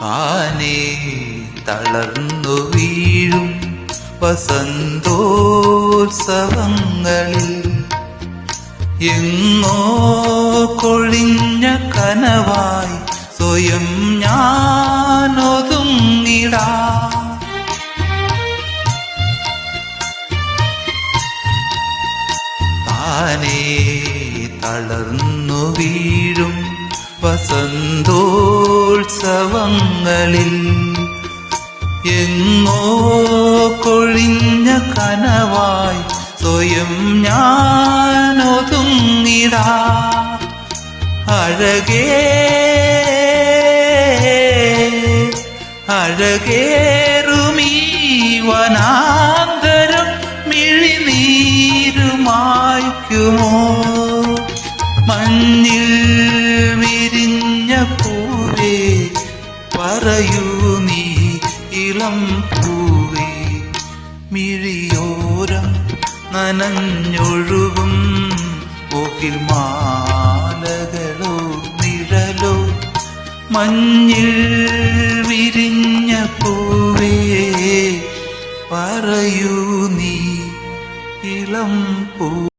താനേ തളർന്നു വീഴും വസന്തോത്സവങ്ങളിൽ എങ്ങോ കൊഴിഞ്ഞ കനവായി സ്വയം ഞാനൊതുങ്ങിടാ. താനേ തളർന്നു വീഴും വസന്തോത്സവങ്ങളിൽ എങ്ങോ കൊഴിഞ്ഞ കനവായി സ്വയം ഞാനൊതുങ്ങിടാ. അഴകേ അഴകേറുമീ വനാന്തരം മിഴിനീരുമായ്ക്കുമോ? മഞ്ഞിൽ വിരിഞ്ഞ പൂവേ പറയൂ നീ ഇളം പൂവേ, മിഴിയോരം നനഞ്ഞൊഴുകും പോകിൽ മാലകളോ നിഴലോ? മഞ്ഞിൽ വിരിഞ്ഞ പൂവേ പറയൂ നീ ഇളം പൂ.